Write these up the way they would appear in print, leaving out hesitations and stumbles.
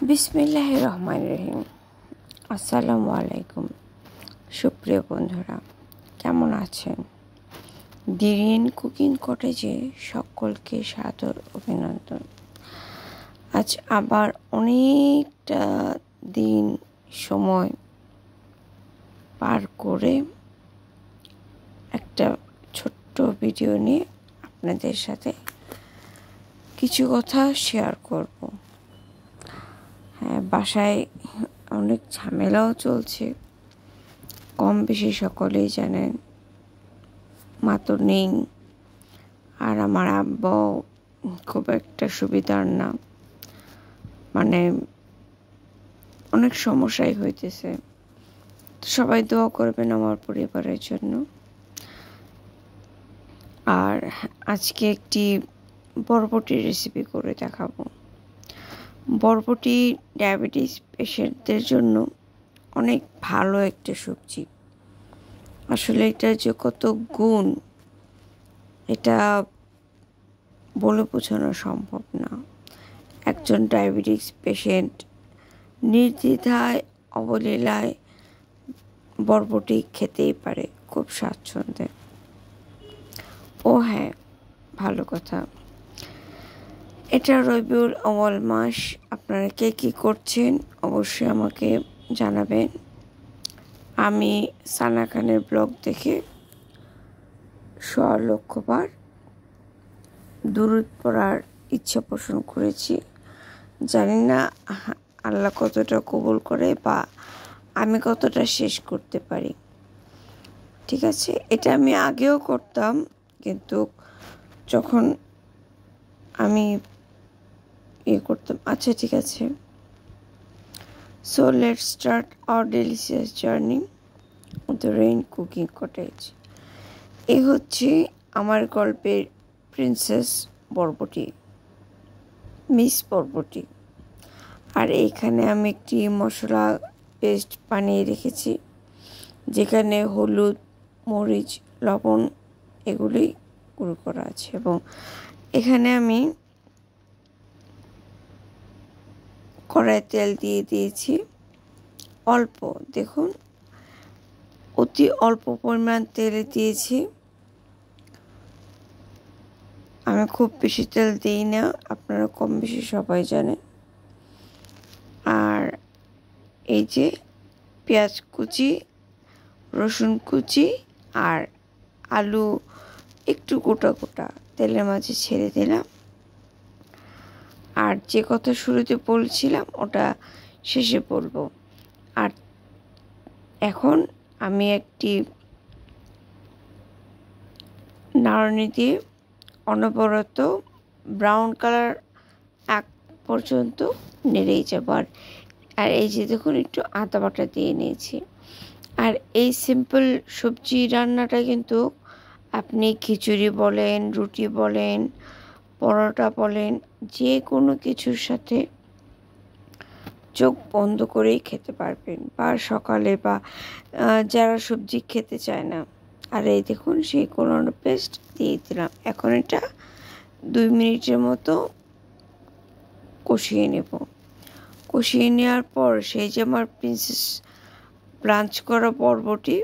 বিসমিল্লাহির রহমানির রহিম। আসসালামু আলাইকুম সুপ্রিয় বন্ধুরা, কেমন আছেন? ডিরিন কুকিং কটেজে সকলকে সাদর অভিনন্দন। আজ আবার অনেকটা দিন সময় পার করে একটা ছোট্ট ভিডিও নিয়ে আপনাদের সাথে কিছু কথা শেয়ার করব। হ্যাঁ, বাসায় অনেক ঝামেলাও চলছে, কম বেশি সকলেই জানেন। মা তো নেই, আর আমার আব্বা খুব একটা সুবিধার না, মানে অনেক সমস্যাই হইতেছে। সবাই দোয়া করবেন আমার পরিবারের জন্য। আর আজকে একটি বরবটির রেসিপি করে দেখাবো। বরবটি ডায়াবেটিস পেশেন্টদের জন্য অনেক ভালো একটা সবজি। আসলে এটা যে কত গুণ, এটা বলে বোঝানো সম্ভব না। একজন ডায়াবেটিস পেশেন্ট নির্দ্বিধায় অবলীলায় বরবটি খেতেই পারে খুব স্বাচ্ছন্দ্যে। ও হ্যাঁ, ভালো কথা, এটা রবিউল আউয়াল মাস। আপনারা কে কী করছেন অবশ্যই আমাকে জানাবেন। আমি সানা খানের ব্লগ দেখে 1,00,000 দুরূদ পড়ার ইচ্ছা পোষণ করেছি। জানি না আল্লাহ কতটা কবুল করে বা আমি কতটা শেষ করতে পারি। ঠিক আছে, এটা আমি আগেও করতাম, কিন্তু যখন আমি করতাম। আচ্ছা, ঠিক আছে। So let's start our delicious journey the rain cooking cottage. এই হচ্ছে আমার গল্পের প্রিন্সেস বরবটি, মিস বরবটি। আর এইখানে আমি একটি মশলা পেস্ট বানিয়ে রেখেছি, যেখানে হলুদ, মরিচ, লবণ এগুলি গুঁড়ো করা আছে। এবং এখানে আমি কড়াই তেল দিয়ে দিয়েছি অল্প, দেখুন অতি অল্প পরিমাণ তেল দিয়েছি। আমি খুব বেশি তেল দিই না, আপনারা কম বেশি সবাই জানেন। আর এই যে পেঁয়াজ কুচি, রসুন কুচি আর আলু একটু গোটা গোটা তেলের মাঝে ছেড়ে দিলাম। আর যে কথা শুরুতে বলছিলাম ওটা শেষে বলবো। আর এখন আমি একটি নাড়নি দিয়ে অনবরত ব্রাউন কালার এক পর্যন্ত নেড়েই যাব। আর এই যে দেখুন, একটু আদা বাটা দিয়ে নিয়েছি। আর এই সিম্পল সবজি রান্নাটা কিন্তু আপনি খিচুড়ি বলেন, রুটি বলেন, পরোটা বলেন, যে কোনো কিছুর সাথে চোখ বন্ধ করেই খেতে পারবেন, বা সকালে, বা যারা সবজি খেতে চায় না। আর এই দেখুন, সেই কোলানো পেস্ট দিয়ে দিলাম। এখন এটা 2 মিনিটের মতো কষিয়ে নেব। কষিয়ে নেওয়ার পর সেই যে আমার প্রিন্সেস ব্লাঞ্চ করা বরবটি,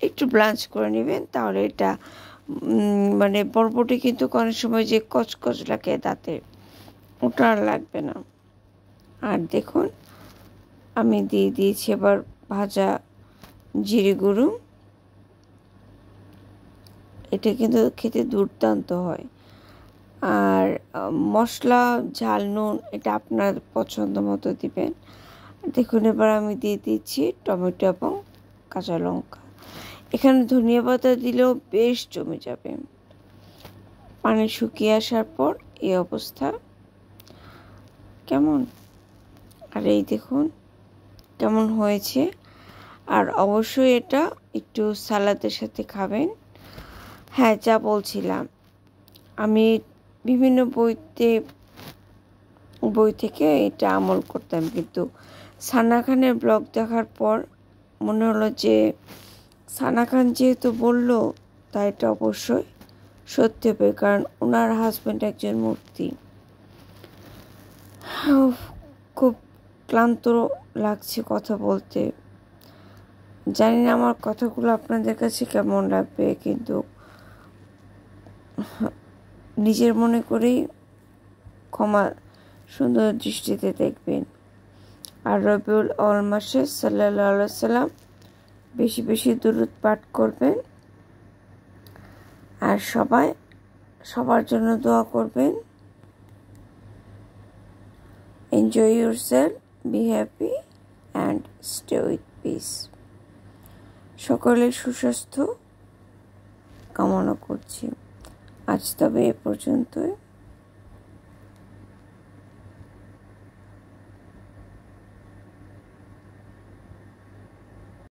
একটু ব্লাঞ্চ করে নেবেন, তাহলে এটা মানে বরবটি কিন্তু অনেক সময় যে কচকচ লাগে দাঁতে, ওটা আর লাগবে না। আর দেখুন, আমি দিয়ে দিয়েছি এবার ভাজা জিরে গুঁড়ো। এটা কিন্তু খেতে দুর্দান্ত হয়। আর মশলা, ঝাল, নুন এটা আপনার পছন্দ মতো দিবেন। দেখুন, এবার আমি দিয়ে দিচ্ছি টমেটো এবং কাঁচা লঙ্কা। এখানে ধনিয়া পাতা দিলেও বেশ জমে যাবে। পানি শুকিয়ে আসার পর এই অবস্থা, কেমন? আর এই দেখুন কেমন হয়েছে। আর অবশ্যই এটা একটু সালাদের সাথে খাবেন। হ্যাঁ, যা বলছিলাম, আমি বিভিন্ন বই থেকে এটা আমল করতাম, কিন্তু সানা খানের ব্লগ দেখার পর মনে হলো যে সানা খান যেহেতু বললো, তাই এটা অবশ্যই সত্যি হবে, কারণ ওনার হাজব্যান্ড একজন মূর্তি। খুব ক্লান্ত লাগছে কথা বলতে। জানি না আমার কথাগুলো আপনাদের কাছে কেমন লাগবে, কিন্তু নিজের মনে করেই ক্ষমা সুন্দর দৃষ্টিতে দেখবেন। আর রবিউল আউয়াল মাসে সাল্লাল্লাহু আলাইহি ওয়াসাল্লাম বেশি বেশি দুরূদ পাঠ করবেন, আর সবার জন্য দোয়া করবেন। Enjoy yourself, be happy and stay with piece. সকলের সুস্বাস্থ্য কামনা করছি। আজ তবে এ পর্যন্তই।